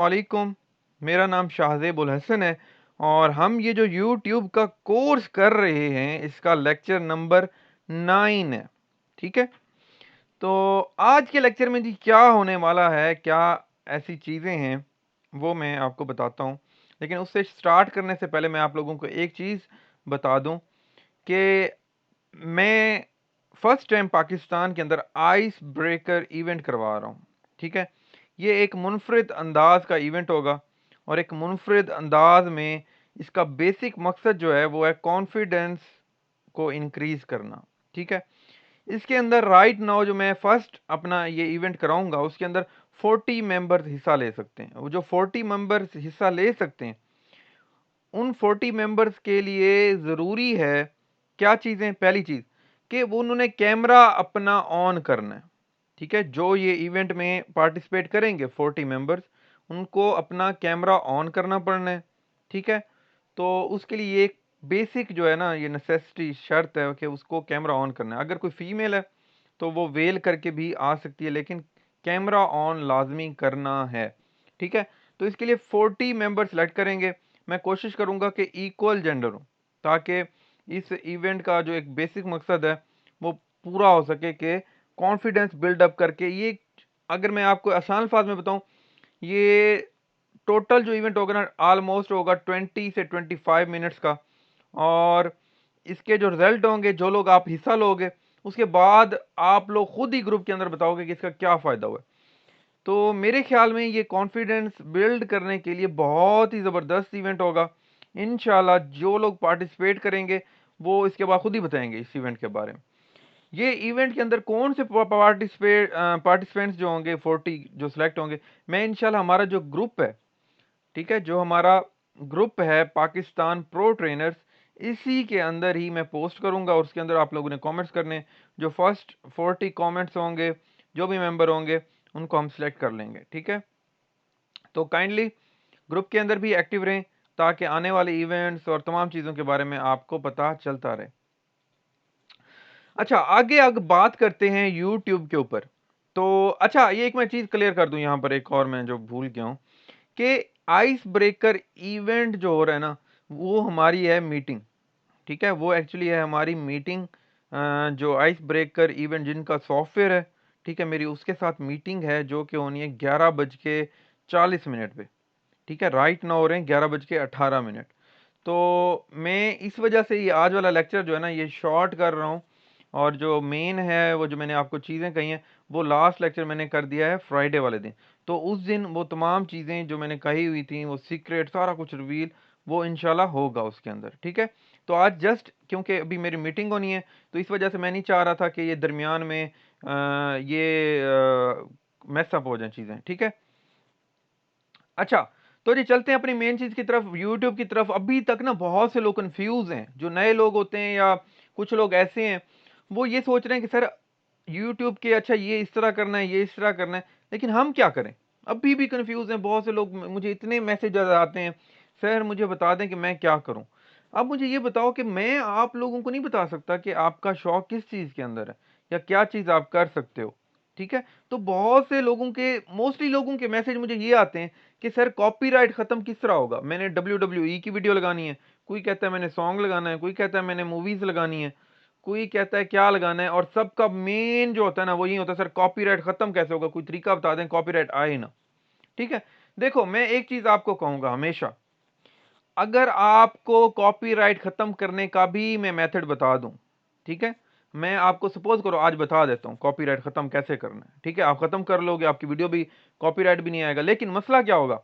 वालेकुम। मेरा नाम शाहज़ेब उल हसन है और हम ये जो यूट्यूब का कोर्स कर रहे हैं इसका लेक्चर नंबर 9 है। ठीक है? तो आज के लेक्चर में जी क्या होने वाला है, क्या ऐसी चीज़ें हैं, वो मैं आपको बताता हूँ। लेकिन उससे स्टार्ट करने से पहले मैं आप लोगों को एक चीज़ बता दूँ कि मैं फर्स्ट टाइम पाकिस्तान के अंदर आइस ब्रेकर इवेंट करवा रहा हूँ। ठीक है? ये एक मुनफरिद अंदाज का इवेंट होगा और एक मुनफरिद अंदाज में इसका बेसिक मकसद जो है वो है कॉन्फिडेंस को इंक्रीज करना। ठीक है? इसके अंदर राइट नाउ जो मैं फर्स्ट अपना ये इवेंट कराऊंगा उसके अंदर 40 मेंबर्स हिस्सा ले सकते हैं। वो जो 40 मेंबर्स हिस्सा ले सकते हैं उन 40 मेंबर्स के लिए ज़रूरी है क्या चीज़ें, पहली चीज़ कि वो उन्होंने कैमरा अपना ऑन करना है। ठीक है? जो ये इवेंट में पार्टिसिपेट करेंगे 40 मेंबर्स, उनको अपना कैमरा ऑन करना पड़ना है। ठीक है? तो उसके लिए ये एक बेसिक जो है ना, ये नेसेसिटी शर्त है कि उसको कैमरा ऑन करना है। अगर कोई फीमेल है तो वो वेल करके भी आ सकती है, लेकिन कैमरा ऑन लाजमी करना है। ठीक है? तो इसके लिए 40 मेंबर सेलेक्ट करेंगे। मैं कोशिश करूंगा कि इक्वल जेंडर हो, ताकि इस इवेंट का जो एक बेसिक मकसद है वो पूरा हो सके कि कॉन्फिडेंस बिल्डअप करके ये, अगर मैं आपको आसान अल्फाज में बताऊं, ये टोटल जो इवेंट होगा ना ऑलमोस्ट होगा 20 से 25 मिनट्स का। और इसके जो रिजल्ट होंगे, जो लोग आप हिस्सा लोगे, उसके बाद आप लोग खुद ही ग्रुप के अंदर बताओगे कि इसका क्या फ़ायदा हुआ। तो मेरे ख्याल में ये कॉन्फिडेंस बिल्ड करने के लिए बहुत ही ज़बरदस्त इवेंट होगा। इंशाल्लाह जो लोग पार्टिसिपेट करेंगे वो इसके बाद खुद ही बताएंगे इस इवेंट के बारे में। ये इवेंट के अंदर कौन से पार्टिसिपेंट्स जो होंगे 40 जो सिलेक्ट होंगे, मैं इंशाल्लाह हमारा जो ग्रुप है, ठीक है, जो हमारा ग्रुप है पाकिस्तान प्रो ट्रेनर्स, इसी के अंदर ही मैं पोस्ट करूंगा और उसके अंदर आप लोगों ने कमेंट्स करने। जो फर्स्ट 40 कमेंट्स होंगे, जो भी मेंबर होंगे, उनको हम सिलेक्ट कर लेंगे। ठीक है? तो काइंडली ग्रुप के अंदर भी एक्टिव रहें ताकि आने वाले इवेंट्स और तमाम चीज़ों के बारे में आपको पता चलता रहे। अच्छा, आगे आगे बात करते हैं यूट्यूब के ऊपर। तो अच्छा, ये एक मैं चीज़ क्लियर कर दूं यहाँ पर, एक और मैं जो भूल गया हूँ कि आइस ब्रेकर इवेंट जो हो रहा है ना, वो हमारी है मीटिंग। ठीक है? वो एक्चुअली है हमारी मीटिंग। जो आइस ब्रेकर इवेंट जिनका सॉफ्टवेयर है, ठीक है, मेरी उसके साथ मीटिंग है जो कि होनी है 11:40 पे। ठीक है? राइट नाउ हो रहे हैं 11:18। तो मैं इस वजह से ये आज वाला लेक्चर जो है ना ये शॉर्ट कर रहा हूँ। और जो मेन है, वो जो मैंने आपको चीज़ें कही हैं, वो लास्ट लेक्चर मैंने कर दिया है फ्राइडे वाले दिन। तो उस दिन वो तमाम चीज़ें जो मैंने कही हुई थी, वो सीक्रेट सारा कुछ रिवील, वो इंशाल्लाह होगा उसके अंदर। ठीक है? तो आज जस्ट क्योंकि अभी मेरी मीटिंग होनी है, तो इस वजह से मैं नहीं चाह रहा था कि ये दरमियान में ये मैसअप हो जाए चीज़ें। ठीक है? अच्छा, तो जी चलते हैं अपनी मेन चीज़ की तरफ, यूट्यूब की तरफ। अभी तक ना बहुत से लोग कन्फ्यूज़ हैं, जो नए लोग होते हैं या कुछ लोग ऐसे हैं, वो ये सोच रहे हैं कि सर यूट्यूब के, अच्छा ये इस तरह करना है, ये इस तरह करना है, लेकिन हम क्या करें? अभी भी कन्फ्यूज़ हैं बहुत से लोग। मुझे इतने मैसेजेस आते हैं, सर मुझे बता दें कि मैं क्या करूँ? अब मुझे ये बताओ कि मैं आप लोगों को नहीं बता सकता कि आपका शौक किस चीज़ के अंदर है या क्या चीज़ आप कर सकते हो। ठीक है? तो बहुत से लोगों के, मोस्टली लोगों के मैसेज मुझे ये आते हैं कि सर कॉपीराइट खत्म किस तरह होगा? मैंने WWE की वीडियो लगानी है, कोई कहता है मैंने सॉन्ग लगाना है, कोई कहता है मैंने मूवीज़ लगानी है, कोई कहता है क्या लगाना है, और सबका मेन जो होता है ना वो यही होता है, सर कॉपीराइट खत्म कैसे होगा? कोई तरीका बता दें कॉपीराइट आए ना। ठीक है? देखो, मैं एक चीज़ आपको कहूँगा हमेशा, अगर आपको कॉपीराइट खत्म करने का भी मैं मेथड बता दूं, ठीक है, मैं आपको सपोज करो आज बता देता हूं कॉपीराइट खत्म कैसे करना है। ठीक है? आप खत्म कर लोगे, आपकी वीडियो भी कॉपीराइट भी नहीं आएगा। लेकिन मसला क्या होगा,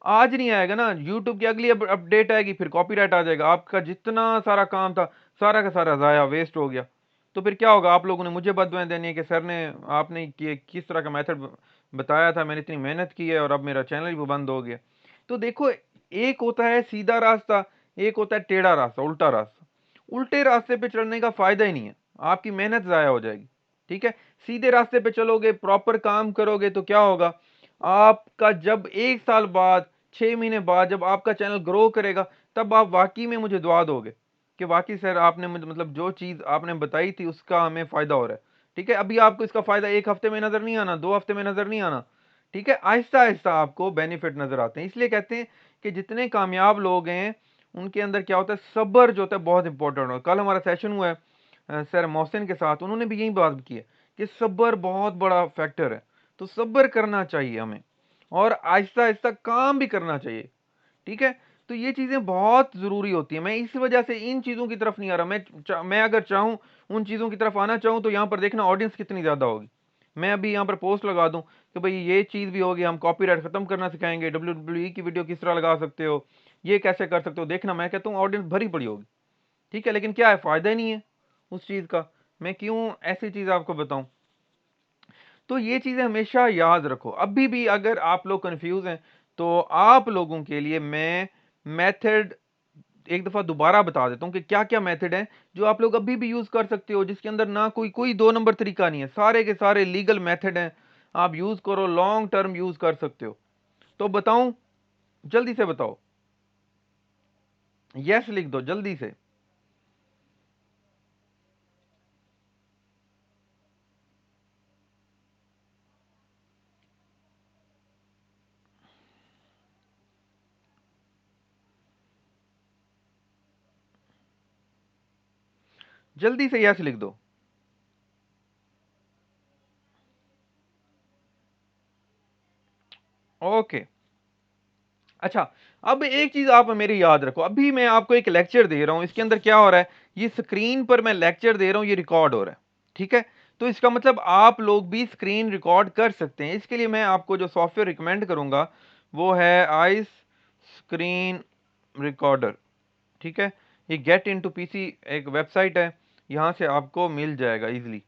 आज नहीं आएगा ना, यूट्यूब की अगली अपडेट आएगी फिर कॉपीराइट आ जाएगा, आपका जितना सारा काम था सारा का सारा जाया, वेस्ट हो गया। तो फिर क्या होगा, आप लोगों ने मुझे बददुआएं देनी है कि सर ने, आपने किस तरह का मेथड बताया था, मैंने इतनी मेहनत की है और अब मेरा चैनल भी बंद हो गया। तो देखो, एक होता है सीधा रास्ता, एक होता है टेढ़ा रास्ता, उल्टा रास्ता। उल्टे रास्ते पे चलने का फायदा ही नहीं है, आपकी मेहनत जाया हो जाएगी। ठीक है? सीधे रास्ते पे चलोगे, प्रॉपर काम करोगे, तो क्या होगा, आपका जब 1 साल बाद, 6 महीने बाद जब आपका चैनल ग्रो करेगा, तब आप वाकई में मुझे दुआ दोगे कि वाकई सर आपने मतलब जो चीज़ आपने बताई थी उसका हमें फायदा हो रहा है। ठीक है? अभी आपको इसका फायदा 1 हफ्ते में नजर नहीं आना, 2 हफ्ते में नजर नहीं आना। ठीक है, आहिस्ता आहिस्ता आपको बेनिफिट नजर आते हैं। इसलिए कहते हैं कि जितने कामयाब लोग हैं उनके अंदर क्या होता है, सब्र जो होता है बहुत इंपॉर्टेंट होता है। कल हमारा सेशन हुआ है सर मोहसिन के साथ, उन्होंने भी यही बात की है कि सब्र बहुत बड़ा फैक्टर है। तो सब्र करना चाहिए हमें, और आहिस्ता आहिस्ता काम भी करना चाहिए। ठीक है, तो ये चीजें बहुत जरूरी होती है। मैं इस वजह से इन चीजों की तरफ नहीं आ रहा। मैं अगर चाहूं उन चीजों की तरफ आना चाहूं तो यहाँ पर देखना ऑडियंस कितनी ज्यादा होगी। मैं अभी यहाँ पर पोस्ट लगा दूं कि भाई ये चीज भी होगी, हम कॉपीराइट खत्म करना सिखाएंगे, WWE की वीडियो किस तरह लगा सकते हो, ये कैसे कर सकते हो, देखना, मैं कहता हूँ ऑडियंस भरी पड़ी होगी। ठीक है, लेकिन क्या है, फायदा ही नहीं है उस चीज का। मैं क्यों ऐसी चीज आपको बताऊं। तो ये चीजें हमेशा याद रखो। अभी भी अगर आप लोग कंफ्यूज हैं तो आप लोगों के लिए मैं मेथड एक दफा दोबारा बता देता हूं कि क्या क्या मेथड है जो आप लोग अभी भी यूज कर सकते हो, जिसके अंदर ना कोई कोई दो नंबर तरीका नहीं है, सारे के सारे लीगल मेथड हैं। आप यूज करो, लॉन्ग टर्म यूज कर सकते हो। तो बताऊं, जल्दी से बताओ, यस लिख दो जल्दी से। जल्दी से यस लिख दो। ओके, अच्छा, अब एक चीज आप मेरी याद रखो। अभी मैं आपको एक लेक्चर दे रहा हूं, इसके अंदर क्या हो रहा है, ये स्क्रीन पर मैं लेक्चर दे रहा हूं, ये रिकॉर्ड हो रहा है। ठीक है, तो इसका मतलब आप लोग भी स्क्रीन रिकॉर्ड कर सकते हैं। इसके लिए मैं आपको जो सॉफ्टवेयर रिकमेंड करूंगा वो है आइस स्क्रीन रिकॉर्डर। ठीक है, ये गेट इन टू पीसी एक वेबसाइट है, यहां से आपको मिल जाएगा इजिली।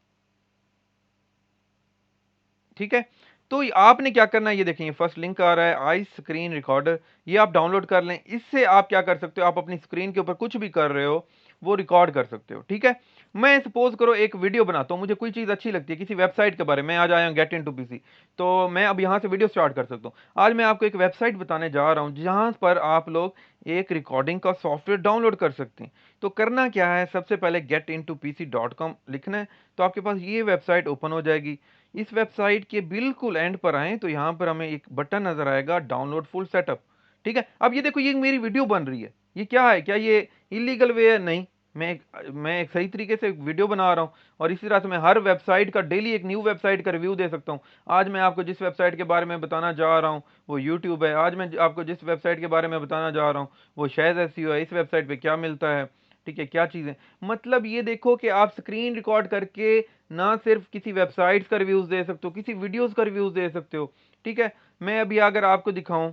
ठीक है, तो आपने क्या करना है, ये देखें, फर्स्ट लिंक आ रहा है आई स्क्रीन रिकॉर्डर, ये आप डाउनलोड कर लें। इससे आप क्या कर सकते हो, आप अपनी स्क्रीन के ऊपर कुछ भी कर रहे हो वो रिकॉर्ड कर सकते हो। ठीक है, मैं सपोज करो एक वीडियो बनाता हूं, मुझे कोई चीज अच्छी लगती है किसी वेबसाइट के बारे में, आज आया हूं गेट इन टू पीसी, तो मैं अब यहां से वीडियो स्टार्ट कर सकता हूं। आज मैं आपको एक वेबसाइट बताने जा रहा हूं जहां पर आप लोग एक रिकॉर्डिंग का सॉफ्टवेयर डाउनलोड कर सकते हैं। तो करना क्या है, सबसे पहले getintopc.com लिखना है, तो आपके पास ये वेबसाइट ओपन हो जाएगी। इस वेबसाइट के बिल्कुल एंड पर आए तो यहाँ पर हमें एक बटन नजर आएगा, डाउनलोड फुल सेटअप। ठीक है, अब ये देखो, ये मेरी वीडियो बन रही है, ये क्या है, क्या ये इलीगल वे है? नहीं, मैं एक सही तरीके से वीडियो बना रहा हूँ। और इसी तरह से मैं हर वेबसाइट का डेली एक न्यू वेबसाइट का रिव्यू दे सकता हूँ। आज मैं आपको जिस वेबसाइट के बारे में बताना जा रहा हूँ वो यूट्यूब है। आज मैं आपको जिस वेबसाइट के बारे में बताना जा रहा हूँ वो शायद एसईओ है। इस वेबसाइट पे क्या मिलता है, ठीक है, क्या चीजें, मतलब ये देखो कि आप स्क्रीन रिकॉर्ड करके ना सिर्फ किसी वेबसाइट्स का रिव्यूज दे सकते हो, किसी वीडियोस का रिव्यूज दे सकते हो। ठीक है, मैं अभी अगर आपको दिखाऊं,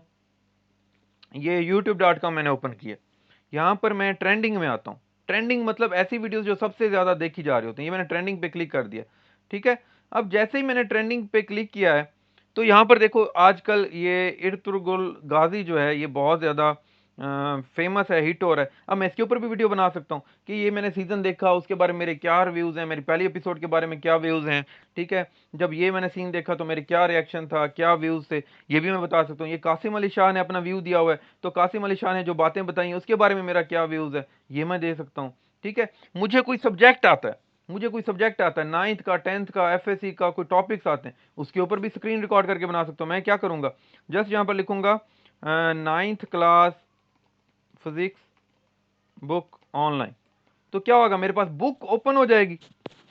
ये youtube.com मैंने ओपन किया, यहां पर मैं ट्रेंडिंग में आता हूं। ट्रेंडिंग मतलब ऐसी वीडियोस जो सबसे ज्यादा देखी जा रही होती हैं। ये मैंने ट्रेंडिंग पे क्लिक कर दिया। ठीक है, अब जैसे ही मैंने ट्रेंडिंग पे क्लिक किया है तो यहां पर देखो, आजकल ये इर्तुगरुल गाजी जो है ये बहुत ज्यादा फेमस है, हिट हो रहा है। अब मैं इसके ऊपर भी वीडियो बना सकता हूँ कि ये मैंने सीजन देखा, उसके बारे में मेरे क्या रिव्यूज हैं, मेरी पहली एपिसोड के बारे में क्या व्यूज हैं। ठीक है, जब ये मैंने सीन देखा तो मेरे क्या रिएक्शन था, क्या व्यूज थे, ये भी मैं बता सकता हूँ। ये कासिम अली शाह ने अपना व्यू दिया हुआ है, तो कासिम अली शाह ने जो बातें बताई हैं उसके बारे में मेरा क्या व्यूज है, ये मैं दे सकता हूँ। ठीक है, मुझे कोई सब्जेक्ट आता है, नाइन्थ का, टेंथ का, एफएससी का कोई टॉपिक्स आते हैं, उसके ऊपर भी स्क्रीन रिकॉर्ड करके बना सकता हूँ। मैं क्या करूंगा, जस्ट यहाँ पर लिखूंगा ninth class physics book online, तो क्या होगा, मेरे पास बुक ओपन हो जाएगी।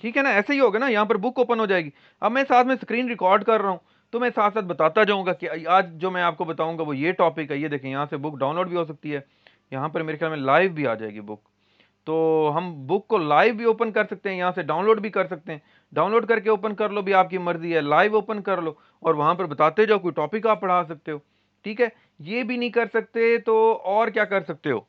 ठीक है ना, ऐसे ही होगा ना, यहाँ पर बुक ओपन हो जाएगी। अब मैं साथ में स्क्रीन रिकॉर्ड कर रहा हूँ तो मैं साथ साथ बताता जाऊंगा कि आज जो मैं आपको बताऊंगा वो ये टॉपिक है। ये देखें, यहाँ से बुक डाउनलोड भी हो सकती है, यहाँ पर मेरे ख्याल में लाइव भी आ जाएगी बुक। तो हम बुक को लाइव भी ओपन कर सकते हैं, यहाँ से डाउनलोड भी कर सकते हैं। डाउनलोड करके ओपन कर लो भी, आपकी मर्जी है, लाइव ओपन कर लो और वहां पर बताते जाओ, कोई टॉपिक आप पढ़ा सकते हो। ठीक है, ये भी नहीं कर सकते तो और क्या कर सकते हो,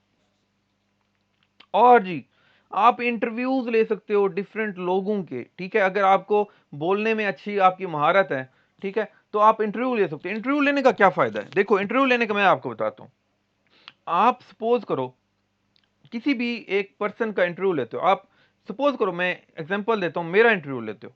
और जी, आप इंटरव्यूज ले सकते हो डिफरेंट लोगों के। ठीक है, अगर आपको बोलने में अच्छी आपकी महारत है, ठीक है, तो आप इंटरव्यू ले सकते हो। इंटरव्यू लेने का क्या फायदा है, देखो, इंटरव्यू लेने का मैं आपको बताता हूँ। आप सपोज करो किसी भी एक पर्सन का इंटरव्यू लेते हो, आप सपोज करो, मैं एग्जांपल देता हूँ, मेरा इंटरव्यू लेते हो।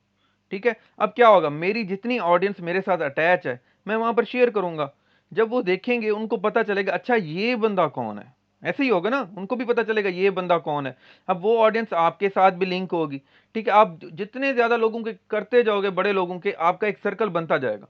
ठीक है, अब क्या होगा, मेरी जितनी ऑडियंस मेरे साथ अटैच है मैं वहां पर शेयर करूंगा। जब वो देखेंगे उनको पता चलेगा, अच्छा ये बंदा कौन है, ऐसे ही होगा ना, उनको भी पता चलेगा ये बंदा कौन है। अब वो ऑडियंस आपके साथ भी लिंक होगी। ठीक है, आप जितने ज्यादा लोगों के करते जाओगे, बड़े लोगों के, आपका एक सर्कल बनता जाएगा।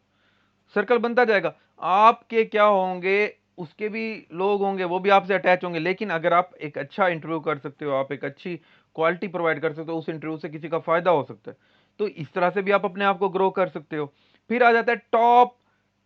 सर्कल बनता जाएगा। आपके क्या होंगे, उसके भी लोग होंगे, वो भी आपसे अटैच होंगे। लेकिन अगर आप एक अच्छा इंटरव्यू कर सकते हो, आप एक अच्छी क्वालिटी प्रोवाइड कर सकते हो, उस इंटरव्यू से किसी का फायदा हो सकता है। तो इस तरह से भी आप अपने आप को ग्रो कर सकते हो। फिर आ जाता है टॉप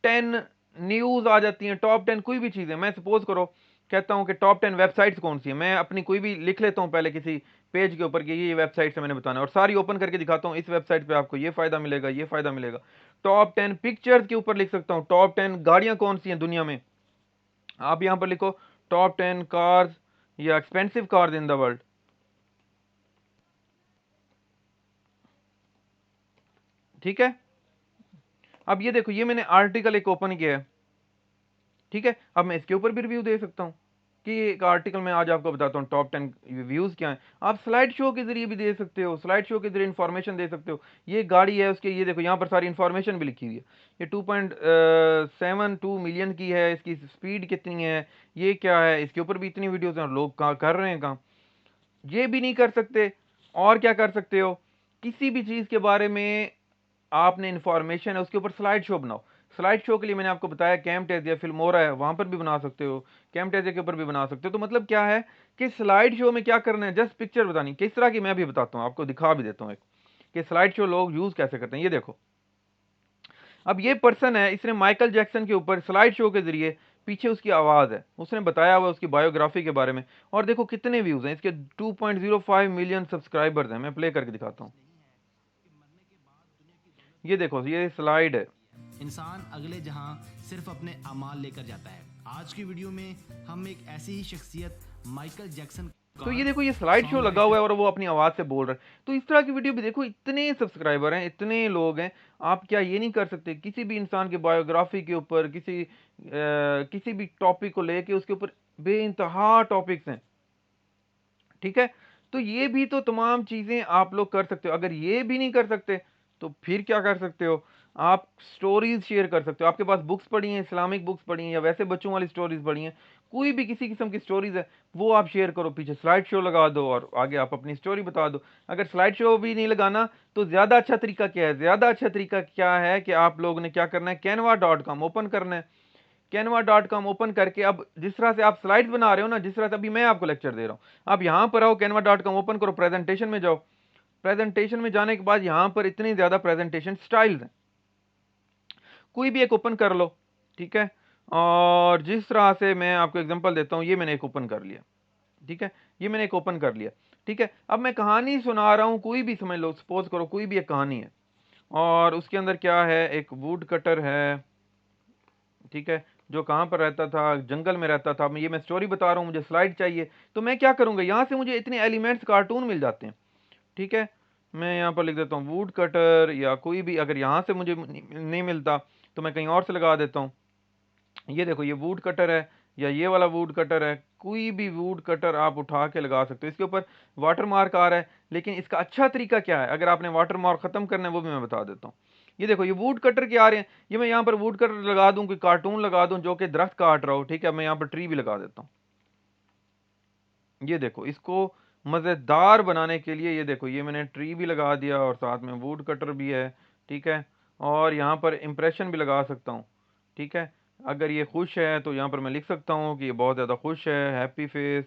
10 न्यूज आ जाती हैं, टॉप 10 कोई भी चीज़ है। मैं सपोज करो कहता हूँ कि टॉप 10 वेबसाइट्स कौन सी है, मैं अपनी कोई भी लिख लेता हूँ पहले किसी पेज के ऊपर कि ये वेबसाइट से मैंने बताना है, और सारी ओपन करके दिखाता हूँ, इस वेबसाइट पे आपको ये फायदा मिलेगा, ये फायदा मिलेगा। टॉप 10 पिक्चर्स के ऊपर लिख सकता हूँ, टॉप 10 गाड़ियां कौन सी हैं दुनिया में, आप यहां पर लिखो टॉप 10 कार्स या expensive cars in the world. ठीक है, अब ये देखो, ये मैंने आर्टिकल एक ओपन किया है। ठीक है, अब मैं इसके ऊपर भी रिव्यू दे सकता हूँ कि एक आर्टिकल में आज आपको बताता हूँ टॉप 10 व्यूज क्या है। आप स्लाइड शो के जरिए भी दे सकते हो, स्लाइड शो के जरिए इंफॉर्मेशन दे सकते हो। ये गाड़ी है उसके, ये देखो यहाँ पर सारी इंफॉर्मेशन भी लिखी हुई है। ये 2.72 मिलियन की है, इसकी स्पीड कितनी है, ये क्या है, इसके ऊपर भी इतनी वीडियोस हैं, लोग कहाँ कर रहे हैं काम। ये भी नहीं कर सकते, और क्या कर सकते हो, किसी भी चीज के बारे में आपने इंफॉर्मेशन है उसके ऊपर स्लाइड शो बनाओ। स्लाइड शो के लिए मैंने आपको बताया कैमटेज फिल्मोरा है, वहां पर भी बना सकते हो, कैमटेज के ऊपर भी बना सकते हो। तो मतलब क्या है कि स्लाइड शो में क्या करना है, जस्ट पिक्चर बतानी किस तरह की, मैं भी बताता हूँ आपको, दिखा भी देता हूँ एक कि स्लाइड शो लोग यूज कैसे करते हैं। ये देखो, अब ये पर्सन है, इसने माइकल जैक्सन के ऊपर स्लाइड शो के जरिए, पीछे उसकी आवाज है, उसने बताया हुआ उसकी बायोग्राफी के बारे में, और देखो कितने व्यूज हैं इसके, 2.05 मिलियन सब्सक्राइबर्स हैं। मैं प्ले करके दिखाता हूँ, ये देखो, ये स्लाइड है। इंसान अगले जहां सिर्फ अपने अमाल लेकर जाता है। आज की वीडियो में हम एक ऐसी ही शख्सियत माइकल जैक्सन तो का ये देखो, ये स्लाइड शो सॉन्ग लगा पेश हुआ कर। है और वो अपनी आवाज से बोल रहा है। तो इस तरह की वीडियो भी देखो, इतने सब्सक्राइबर हैं, इतने लोग हैं, आप क्या ये नहीं कर सकते किसी भी इंसान की बायोग्राफी के ऊपर, किसी भी टॉपिक को लेके उसके ऊपर, बेइंतहा टॉपिक्स हैं। ठीक है, तो ये भी तो तमाम चीजें आप लोग कर सकते हो। अगर ये भी नहीं कर सकते तो फिर क्या कर सकते हो, आप स्टोरीज शेयर कर सकते हो। आपके पास बुक्स पढ़ी हैं, इस्लामिक बुक्स पढ़ी हैं, या वैसे बच्चों वाली स्टोरीज पढ़ी हैं, कोई भी किसी किस्म की स्टोरीज है, वो आप शेयर करो, पीछे स्लाइड शो लगा दो और आगे आप अपनी स्टोरी बता दो। अगर स्लाइड शो भी नहीं लगाना तो ज्यादा अच्छा तरीका क्या है, ज्यादा अच्छा तरीका क्या है कि आप लोगों ने क्या करना है, canva.com ओपन करना है। canva.com ओपन करके, अब जिस तरह से आप स्लाइड्स बना रहे हो ना, जिस तरह से अभी मैं आपको लेक्चर दे रहा हूं, आप यहां पर आओ, canva.com ओपन करो, प्रेजेंटेशन में जाओ। प्रेजेंटेशन में जाने के बाद यहां पर इतनी ज्यादा प्रेजेंटेशन स्टाइल्स हैं, कोई भी एक ओपन कर लो। ठीक है, और जिस तरह से मैं आपको एग्जांपल देता हूं, ये मैंने एक ओपन कर लिया। ठीक है, ये मैंने एक ओपन कर लिया। ठीक है, अब मैं कहानी सुना रहा हूं, कोई भी समझ लो, सपोज करो कोई भी एक कहानी है, और उसके अंदर क्या है, एक वुड कटर है। ठीक है, जो कहाँ पर रहता था, जंगल में रहता था। मैं स्टोरी बता रहा हूँ, मुझे स्लाइड चाहिए, तो मैं क्या करूंगा, यहाँ से मुझे इतने एलिमेंट्स कार्टून मिल जाते हैं। ठीक है, मैं यहाँ पर लिख देता हूँ वुड कटर, या कोई भी, अगर यहाँ से मुझे नहीं मिलता तो मैं कहीं और से लगा देता हूँ। ये देखो, ये वुड कटर है, या ये वाला वुड कटर है, कोई भी वुड कटर आप उठा के लगा सकते हो। इसके ऊपर वाटर मार्क आ रहा है, लेकिन इसका अच्छा तरीका क्या है, अगर आपने वाटर मार्क खत्म करना है वो भी मैं बता देता हूँ। ये देखो, ये वुड कटर के आ रहे हैं, ये मैं यहाँ पर वुड कटर लगा दूं, कोई कार्टून लगा दूं जो कि दरख्त काट रहा हो। ठीक है, मैं यहाँ पर ट्री भी लगा देता हूँ। ये देखो, इसको मज़ेदार बनाने के लिए, ये देखो, ये मैंने ट्री भी लगा दिया और साथ में वुड कटर भी है। ठीक है, और यहाँ पर इंप्रेशन भी लगा सकता हूँ। ठीक है, अगर ये खुश है तो यहाँ पर मैं लिख सकता हूँ कि ये बहुत ज़्यादा खुश है, हैप्पी फेस।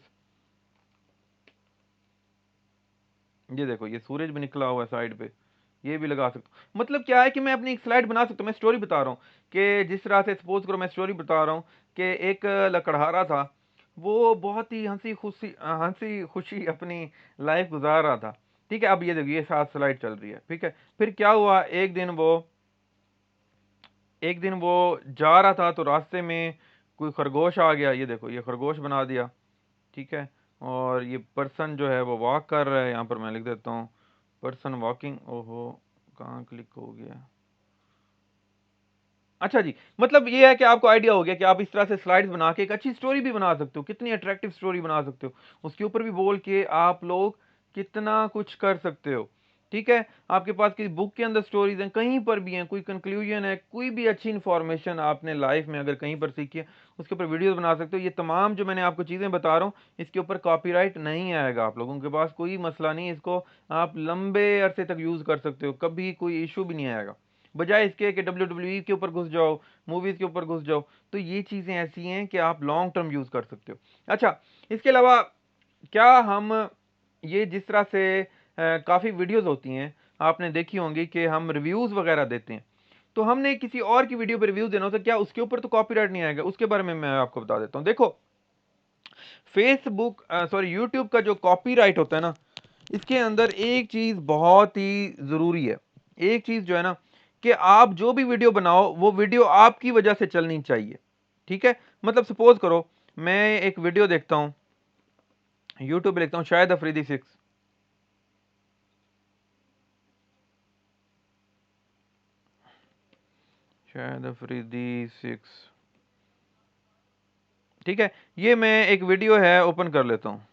ये देखो, ये सूरज भी निकला हुआ है साइड पे, ये भी लगा सकता हूँ। मतलब क्या है कि मैं अपनी एक स्लाइड बना सकता हूँ। मैं स्टोरी बता रहा हूँ कि जिस तरह से, सपोज करो मैं स्टोरी बता रहा हूँ कि एक लकड़हारा था, वो बहुत ही हंसी खुशी अपनी लाइफ गुजार रहा था। ठीक है, अब ये देखो, ये सात स्लाइड चल रही है। ठीक है, फिर क्या हुआ, एक दिन वो जा रहा था तो रास्ते में कोई खरगोश आ गया। ये देखो, ये खरगोश बना दिया। ठीक है, और ये पर्सन जो है वो वॉक कर रहा है, यहाँ पर मैं लिख देता हूँ पर्सन वॉकिंग। ओहो, कहाँ क्लिक हो गया। अच्छा जी, मतलब ये है कि आपको आइडिया हो गया कि आप इस तरह से स्लाइड्स बना के एक अच्छी स्टोरी भी बना सकते हो, कितनी अट्रैक्टिव स्टोरी बना सकते हो, उसके ऊपर भी बोल के आप लोग कितना कुछ कर सकते हो। ठीक है, आपके पास किसी बुक के अंदर स्टोरीज हैं, कहीं पर भी हैं, कोई कंक्लूजन है, कोई भी अच्छी इंफॉर्मेशन आपने लाइफ में अगर कहीं पर सीखी है, उसके ऊपर वीडियोस बना सकते हो। ये तमाम जो मैंने आपको चीज़ें बता रहा हूँ, इसके ऊपर कॉपीराइट नहीं आएगा, आप लोगों के पास कोई मसला नहीं है, इसको आप लंबे अरसे तक यूज़ कर सकते हो, कभी कोई इशू भी नहीं आएगा। बजाय इसके कि WWE के ऊपर घुस जाओ, मूवीज़ के ऊपर घुस जाओ। तो ये चीज़ें ऐसी हैं कि आप लॉन्ग टर्म यूज़ कर सकते हो। अच्छा, इसके अलावा क्या हम ये जिस तरह से काफ़ी वीडियोज़ होती हैं, आपने देखी होंगी कि हम रिव्यूज़ वगैरह देते हैं, तो हमने किसी और की वीडियो पे रिव्यू देना होता है, क्या उसके ऊपर तो कॉपीराइट नहीं आएगा? उसके बारे में मैं आपको बता देता हूँ। देखो, फेसबुक सॉरी यूट्यूब का जो कॉपीराइट होता है ना, इसके अंदर एक चीज़ बहुत ही ज़रूरी है। एक चीज़ जो है ना, कि आप जो भी वीडियो बनाओ, वो वीडियो आपकी वजह से चलनी चाहिए। ठीक है? मतलब सपोज़ करो, मैं एक वीडियो देखता हूँ, यूट्यूब पे लिखता हूँ शाहिद अफरीदी 6, शाहिद अफरीदी 6, ठीक है? ये मैं एक वीडियो है, ओपन कर लेता हूँ।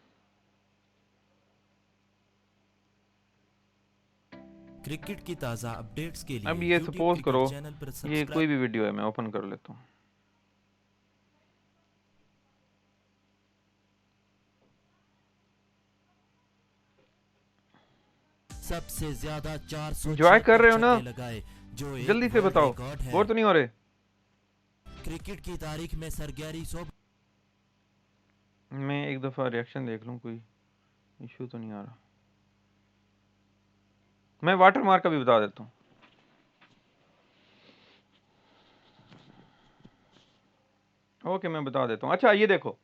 क्रिकेट की ताज़ा अपडेट्स के अब लिए ये यूट्यूब सपोज़ करो, क्रिकेट चैनल पर ये सब्सक्राइब। कोई भी वीडियो है, मैं ओपन कर लेता हूँ। सबसे ज्यादा 400 एंजॉय कर रहे हो ना? छक्के लगाए, जो एक जल्दी से वर्ल्ड बताओ, रिकॉर्ड है। बोर तो नहीं हो रहे? क्रिकेट की तारीख में सर गैरी सोबर्स। मैं एक दफ़ा रिएक्शन देख लूँ, कोई इशू तो नहीं आ रहा। मैं वाटर मार्क का भी बता देता हूँ। ओके, मैं बता देता हूँ। अच्छा, ये देखो,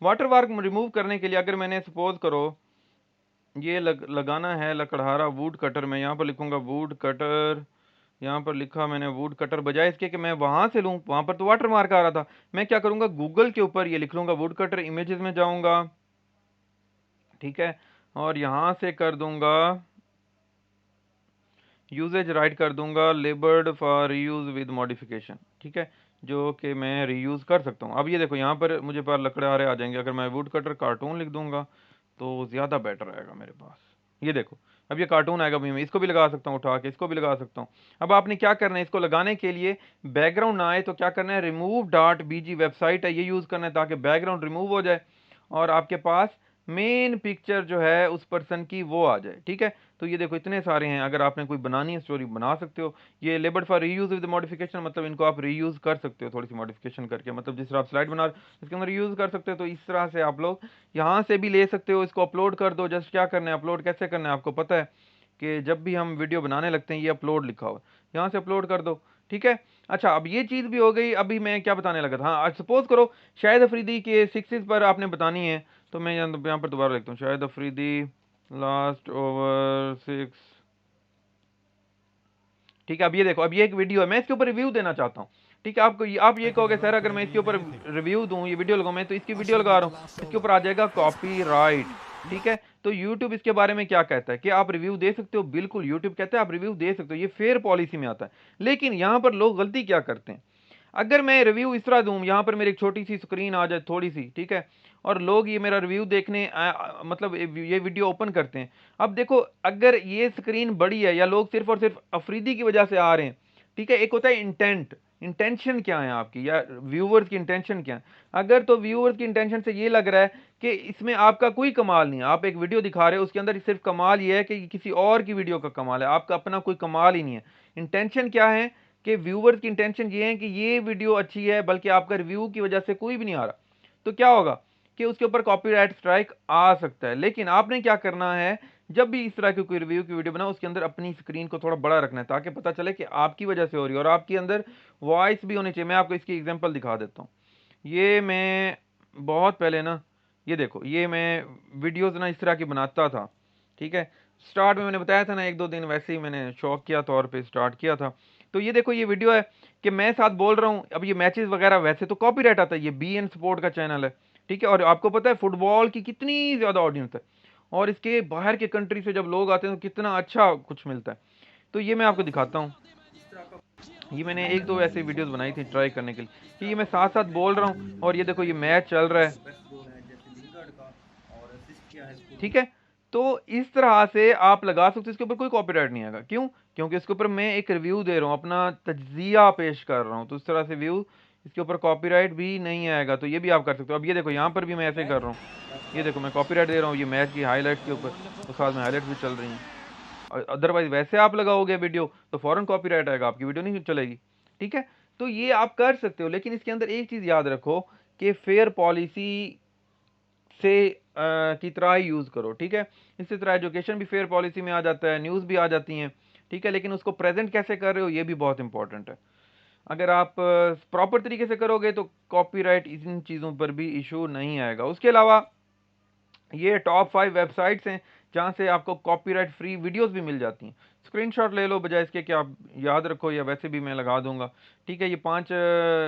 वाटर मार्क रिमूव करने के लिए अगर मैंने सपोज करो ये लगाना है लकड़हारा वुड कटर, मैं यहाँ पर लिखूंगा वुड कटर, यहाँ पर लिखा मैंने वुड कटर, बजाय इसके कि मैं वहां से लूँ, वहां पर तो वाटर मार्क आ रहा था, मैं क्या करूंगा, गूगल के ऊपर ये लिख लूंगा वुड कटर, इमेजेस में जाऊंगा, ठीक है, और यहाँ से कर दूंगा यूजेज राइट कर दूंगा लेबर्ड फॉर रीयूज विद मॉडिफिकेशन, ठीक है, जो कि मैं रीयूज कर सकता हूँ। अब ये देखो, यहाँ पर मुझे पर लकड़हारे आ जाएंगे, अगर मैं वुड कटर कार्टून लिख दूंगा तो ज़्यादा बेटर आएगा मेरे पास। ये देखो, अब ये कार्टून आएगा भी, मैं इसको भी लगा सकता हूँ उठा के, इसको भी लगा सकता हूँ। अब आपने क्या करना है, इसको लगाने के लिए बैकग्राउंड ना आए तो क्या करना है, रिमूव डॉट बीजी वेबसाइट है, ये यूज़ करना है ताकि बैकग्राउंड रिमूव हो जाए और आपके पास मेन पिक्चर जो है उस पर्सन की वो आ जाए, ठीक है। तो ये देखो, इतने सारे हैं, अगर आपने कोई बनानी है स्टोरी बना सकते हो। ये लेबर्ड फॉर रीयूज विद मॉडिफिकेशन, मतलब इनको आप रीयूज कर सकते हो थोड़ी सी मॉडिफिकेशन करके, मतलब जिस तरह आप स्लाइड बना इसके अंदर यूज कर सकते हो। तो इस तरह से आप लोग यहाँ से भी ले सकते हो, इसको अपलोड कर दो। जस्ट क्या करना है, अपलोड कैसे करना है आपको पता है कि जब भी हम वीडियो बनाने लगते हैं ये अपलोड लिखा हुआ है, यहाँ से अपलोड कर दो, ठीक है। अच्छा, अब ये चीज़ भी हो गई। अभी मैं क्या बताने लगा था, हाँ, आज सपोज करो शाहिद अफरीदी के सिक्सेस पर आपने बतानी है, तो मैं यहाँ पर दोबारा लिखता हूँ शाहिद अफरीदी लास्ट ओवर 6, ठीक है। अब ये देखो, अब ये एक वीडियो है, मैं इसके ऊपर रिव्यू देना चाहता हूँ, ठीक है। आपको आप ये कहोगे सर अगर मैं इसके ऊपर रिव्यू दूं, ये वीडियो लगाऊं, मैं तो इसकी वीडियो लगा रहा हूँ, इसके ऊपर आ जाएगा कॉपीराइट, ठीक है। तो YouTube इसके बारे में क्या कहता है कि आप रिव्यू दे सकते हो, बिल्कुल YouTube कहता है आप रिव्यू दे सकते हो, ये फेयर पॉलिसी में आता है। लेकिन यहाँ पर लोग गलती क्या करते हैं, अगर मैं रिव्यू इस तरह दूं, यहाँ पर मेरी एक छोटी सी स्क्रीन आ जाए थोड़ी सी, ठीक है, और लोग ये मेरा रिव्यू देखने मतलब ये वीडियो ओपन करते हैं। अब देखो, अगर ये स्क्रीन बड़ी है या लोग सिर्फ और सिर्फ अफरीदी की वजह से आ रहे हैं, ठीक है, एक होता है इंटेंट, इंटेंशन क्या है आपकी या व्यूवर्स की इंटेंशन क्या है। अगर तो व्यूवर्स की इंटेंशन से ये लग रहा है कि इसमें आपका कोई कमाल नहीं है, आप एक वीडियो दिखा रहे हो उसके अंदर सिर्फ कमाल ये है कि किसी और की वीडियो का कमाल है, आपका अपना कोई कमाल ही नहीं है। इंटेंशन क्या है कि व्यूवर्स की इंटेंशन ये है कि ये वीडियो अच्छी है, बल्कि आपका रिव्यू की वजह से कोई भी नहीं आ रहा, तो क्या होगा कि उसके ऊपर कॉपीराइट स्ट्राइक आ सकता है। लेकिन आपने क्या करना है, जब भी इस तरह की कोई रिव्यू की वीडियो बनाओ उसके अंदर अपनी स्क्रीन को थोड़ा बड़ा रखना है ताकि पता चले कि आपकी वजह से हो रही है और आपके अंदर वॉइस भी होनी चाहिए। मैं आपको इसकी एग्जांपल दिखा देता हूँ। ये मैं बहुत पहले ना, ये देखो, ये मैं वीडियोस ना इस तरह की बनाता था, ठीक है। स्टार्ट में मैंने बताया था ना, एक दो दिन वैसे ही मैंने शौक किया तौर पे स्टार्ट किया था। तो ये देखो, ये वीडियो है कि मैं साथ बोल रहा हूँ। अब ये मैचेस वगैरह वैसे तो कॉपीराइट आता है, ये बी एन स्पोर्ट का चैनल है, ठीक है। और आपको पता है फुटबॉल की कितनी ज़्यादा ऑडियंस है और इसके बाहर के कंट्री से जब लोग आते हैं तो कितना अच्छा कुछ मिलता है। तो ये मैं आपको दिखाता हूँ, ये मैंने एक दो ऐसे वीडियोस बनाई थी ट्राई करने के लिए कि ये मैं साथ साथ बोल रहा हूँ और ये देखो ये मैच चल रहा है, ठीक है। तो इस तरह से आप लगा सकते हो, इसके ऊपर कोई कॉपीराइट नहीं आएगा। क्यों? क्योंकि इसके ऊपर मैं एक रिव्यू दे रहा हूँ, अपना तज्जिया पेश कर रहा हूँ, तो इस तरह से व्यू इसके ऊपर कॉपीराइट भी नहीं आएगा। तो ये भी आप कर सकते हो। अब ये देखो, यहाँ पर भी मैं ऐसे ही कर रहा हूँ, ये देखो मैं कॉपीराइट दे रहा हूँ, ये मैच की हाईलाइट्स के ऊपर, तो साथ में हाईलाइट्स भी चल रही हैं। अदरवाइज वैसे आप लगाओगे वीडियो तो फौरन कॉपीराइट आएगा, आपकी वीडियो नहीं चलेगी। ठीक है, तो ये आप कर सकते हो, लेकिन इसके अंदर एक चीज याद रखो कि फेयर पॉलिसी से की तरह ही यूज करो। ठीक है, इसी तरह एजुकेशन भी फेयर पॉलिसी में आ जाता है, न्यूज भी आ जाती हैं। ठीक है, लेकिन उसको प्रेजेंट कैसे कर रहे हो ये भी बहुत इंपॉर्टेंट है। अगर आप प्रॉपर तरीके से करोगे तो कॉपीराइट इन चीज़ों पर भी इशू नहीं आएगा। उसके अलावा ये टॉप 5 वेबसाइट्स हैं जहाँ से आपको कॉपीराइट फ्री वीडियोस भी मिल जाती हैं। स्क्रीनशॉट ले लो बजाय इसके कि आप याद रखो, या वैसे भी मैं लगा दूंगा। ठीक है, ये 5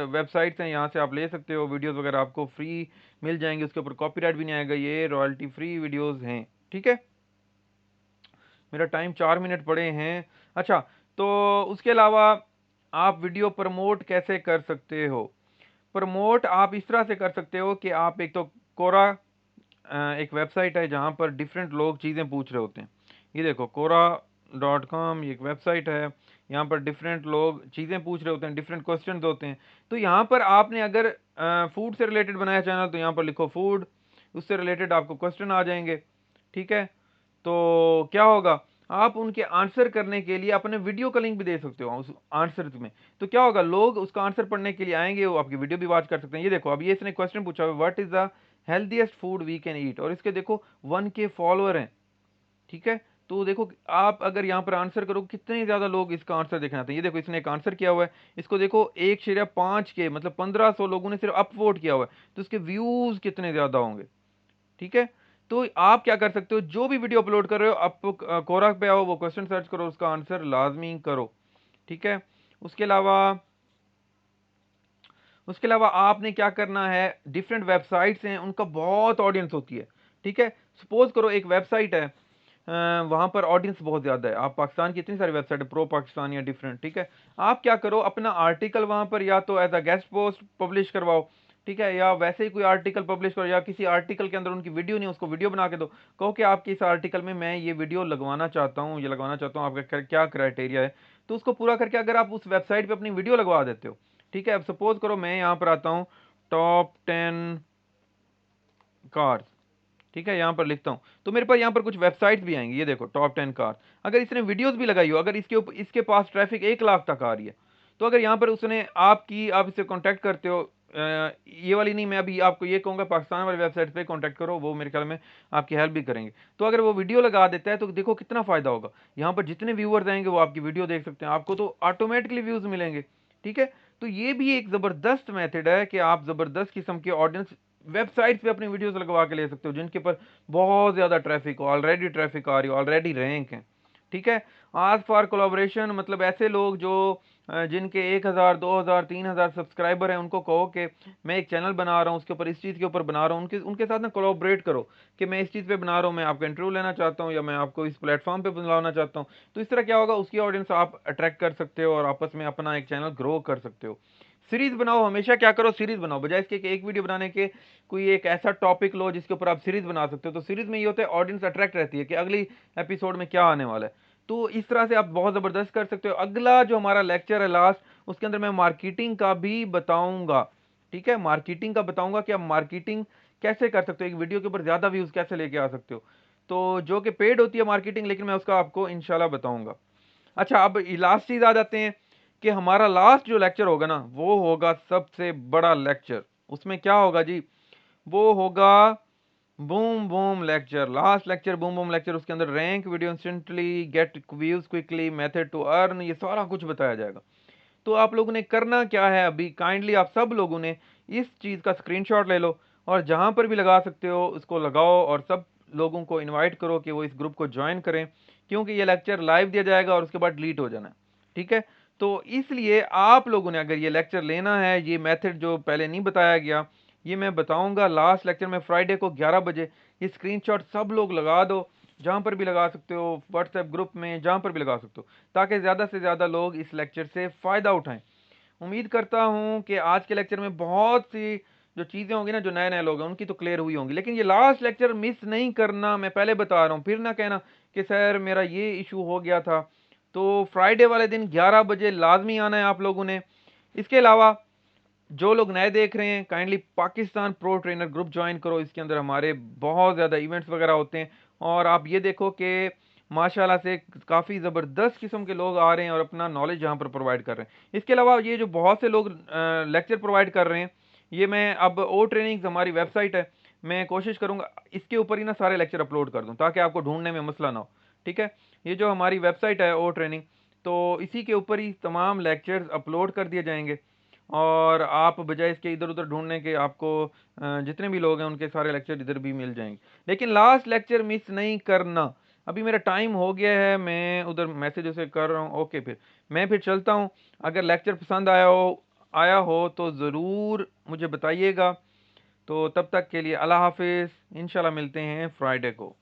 वेबसाइट्स हैं, यहाँ से आप ले सकते हो वीडियोस वगैरह, आपको फ्री मिल जाएंगे, उसके ऊपर कॉपीराइट भी नहीं आएगा, ये रॉयल्टी फ्री वीडियोस हैं। ठीक है, मेरा टाइम 4 मिनट पड़े हैं। अच्छा, तो उसके अलावा आप वीडियो प्रमोट कैसे कर सकते हो? प्रमोट आप इस तरह से कर सकते हो कि आप एक तो कोरा, एक वेबसाइट है जहाँ पर डिफरेंट लोग चीज़ें पूछ रहे होते हैं। ये देखो कोरा.com, ये एक वेबसाइट है, यहाँ पर डिफरेंट लोग चीज़ें पूछ रहे होते हैं, डिफरेंट क्वेश्चंस होते हैं। तो यहाँ पर आपने अगर फूड से रिलेटेड बनाया चैनल तो यहाँ पर लिखो फूड, उससे रिलेटेड आपको क्वेश्चन आ जाएंगे। ठीक है, तो क्या होगा, आप उनके आंसर करने के लिए अपने वीडियो का लिंक भी दे सकते हो उस आंसर में। तो क्या होगा, लोग उसका आंसर पढ़ने के लिए आएंगे, वो आपकी वीडियो भी वॉच कर सकते हैं। ये देखो अब ये इसने क्वेश्चन पूछा है, what is the healthiest food we can eat, और इसके देखो 1K फॉलोअर हैं। ठीक है, तो देखो आप अगर यहाँ पर आंसर करो कितने ज्यादा लोग इसका आंसर देखना चाहते हैं। ये देखो इसने एक आंसर किया हुआ है, इसको देखो 1.5 के मतलब 1500 लोगों ने सिर्फ अपवोट किया हुआ है, तो इसके व्यूज कितने ज्यादा होंगे। ठीक है, तो आप क्या कर सकते हो, जो भी वीडियो अपलोड कर रहे हो आप कोरा पे आओ, वो क्वेश्चन सर्च करो, उसका आंसर लाजमी करो। ठीक है, उसके अलावा आपने क्या करना है, डिफरेंट वेबसाइट्स हैं उनका बहुत ऑडियंस होती है। ठीक है, सपोज करो एक वेबसाइट है, वहां पर ऑडियंस बहुत ज्यादा है, आप पाकिस्तान की इतनी सारी वेबसाइट है, प्रो पाकिस्तान या डिफरेंट। ठीक है, आप क्या करो, अपना आर्टिकल वहां पर या तो as a guest post publish करवाओ। ठीक है, या वैसे ही कोई आर्टिकल पब्लिश करो, या किसी आर्टिकल के अंदर उनकी वीडियो नहीं, उसको वीडियो बना के दो, कहो कि आपके इस आर्टिकल में मैं ये वीडियो लगवाना चाहता हूँ, ये लगवाना चाहता हूँ, आपका क्या क्राइटेरिया है। तो उसको पूरा करके अगर आप उस वेबसाइट पे अपनी वीडियो लगवा देते हो। ठीक है, अब सपोज करो मैं यहाँ पर आता हूँ टॉप 10 कार्स। ठीक है, यहाँ पर लिखता हूँ तो मेरे पास यहाँ पर कुछ वेबसाइट्स भी आएंगी। ये देखो टॉप 10 कार, अगर इसने वीडियोस भी लगाई हो, अगर इसके पास ट्रैफिक 1 लाख तक आ रही है, तो अगर यहाँ पर उसने आप इससे कांटेक्ट करते हो, ये वाली नहीं, मैं अभी आपको ये कहूँगा पाकिस्तान वाली वेबसाइट पे कांटेक्ट करो, वो मेरे ख्याल में आपकी हेल्प भी करेंगे। तो अगर वो वीडियो लगा देता है तो देखो कितना फायदा होगा, यहाँ पर जितने व्यूअर्स आएंगे वो आपकी वीडियो देख सकते हैं, आपको तो ऑटोमेटिकली व्यूज मिलेंगे। ठीक है, तो ये भी एक जबरदस्त मेथड है कि आप जबरदस्त किस्म के ऑडियंस वेबसाइट पे अपनी वीडियोस लगवा के ले सकते हो, जिनके पर बहुत ज्यादा ट्रैफिक हो, ऑलरेडी ट्रैफिक आ रही हो, ऑलरेडी रैंक है। ठीक है, आज फॉर कोलाब्रेशन मतलब ऐसे लोग जो जिनके 1,000 2,000 3,000 सब्सक्राइबर हैं, उनको कहो कि मैं एक चैनल बना रहा हूँ, उसके ऊपर इस चीज़ के ऊपर बना रहा हूँ, उनके उनके साथ ना कोलाबरेट करो कि मैं इस चीज़ पे बना रहा हूँ, मैं आपका इंटरव्यू लेना चाहता हूँ, या मैं आपको इस प्लेटफॉर्म पे बुलाना चाहता हूँ। तो इस तरह क्या होगा, उसकी ऑडियंस आप अट्रैक्ट कर सकते हो और आपस में अपना एक चैनल ग्रो कर सकते हो। सीरीज बनाओ, हमेशा क्या करो, सीरीज बनाओ, बजाय इसके कि एक वीडियो बनाने के कोई एक ऐसा टॉपिक लो जिसके ऊपर आप सीरीज बना सकते हो। तो सीरीज में ये होता है ऑडियंस अट्रैक्ट रहती है कि अगली एपिसोड में क्या आने वाला है। तो इस तरह से आप बहुत जबरदस्त कर सकते हो। अगला जो हमारा लेक्चर है लास्ट, उसके अंदर मैं मार्केटिंग का भी बताऊंगा। ठीक है, मार्केटिंग का बताऊंगा कि आप मार्केटिंग कैसे कर सकते हो, एक वीडियो के ऊपर ज्यादा व्यूज कैसे लेके आ सकते हो, तो जो कि पेड होती है मार्केटिंग, लेकिन मैं उसका आपको इंशाल्लाह बताऊंगा। अच्छा, अब लास्ट चीज आ जाते हैं कि हमारा लास्ट जो लेक्चर होगा ना, वो होगा सबसे बड़ा लेक्चर। उसमें क्या होगा जी, वो होगा boom boom lecture, last lecture boom boom lecture. उसके अंदर rank video instantly, get views quickly, method to earn, ये सारा कुछ बताया जाएगा। तो आप लोगों ने करना क्या है, अभी काइंडली आप सब लोगों ने इस चीज का स्क्रीनशॉट ले लो, और जहां पर भी लगा सकते हो उसको लगाओ, और सब लोगों को इनवाइट करो कि वो इस ग्रुप को ज्वाइन करें, क्योंकि ये लेक्चर लाइव दिया जाएगा और उसके बाद डिलीट हो जाना है। ठीक है, तो इसलिए आप लोगों ने अगर ये लेक्चर लेना है, ये मेथड जो पहले नहीं बताया गया, ये मैं बताऊंगा लास्ट लेक्चर में फ्राइडे को 11 बजे। ये स्क्रीनशॉट सब लोग लगा दो, जहां पर भी लगा सकते हो, व्हाट्सएप ग्रुप में, जहां पर भी लगा सकते हो, ताकि ज्यादा से ज्यादा लोग इस लेक्चर से फायदा उठाएं। उम्मीद करता हूं कि आज के लेक्चर में बहुत सी जो चीजें होंगी ना, जो नए नए लोग हैं उनकी तो क्लियर हुई होंगी, लेकिन ये लास्ट लेक्चर मिस नहीं करना, मैं पहले बता रहा हूं, फिर ना कहना कि सर मेरा ये इशू हो गया था। तो फ्राइडे वाले दिन 11 बजे लाजमी आना है आप लोगों ने। इसके अलावा जो लोग नए देख रहे हैं, kindly Pakistan pro trainer group join करो, इसके अंदर हमारे बहुत ज़्यादा इवेंट्स वगैरह होते हैं। और आप ये देखो कि माशाल्लाह से काफ़ी ज़बरदस्त किस्म के लोग आ रहे हैं और अपना नॉलेज यहाँ पर प्रोवाइड कर रहे हैं। इसके अलावा ये जो बहुत से लोग लेक्चर प्रोवाइड कर रहे हैं, ये मैं अब ओ ट्रेनिंग्स हमारी वेबसाइट है, मैं कोशिश करूँगा इसके ऊपर ही ना सारे लेक्चर अपलोड कर दूँ ताकि आपको ढूँढने में मसला ना हो, ठीक है? ये जो हमारी वेबसाइट है ओ ट्रेनिंग, तो इसी के ऊपर ही तमाम लेक्चर्स अपलोड कर दिए जाएँगे और आप बजाय इसके इधर-उधर ढूँढने के आपको जितने भी लोग हैं उनके सारे लेक्चर इधर भी मिल जाएँगे। लेकिन लास्ट लेक्चर मिस नहीं करना। अभी मेरा टाइम हो गया है, मैं उधर मैसेज उसे कर रहा हूँ, ओके फिर। मैं फिर चलता हूँ, अगर लेक्चर पसंद आया हो तो ज़रूर मुझे बताइएगा। तो तब तक के लिए अल्लाह हाफ़िज़, इंशाल्लाह मिलते हैं फ्राइडे को।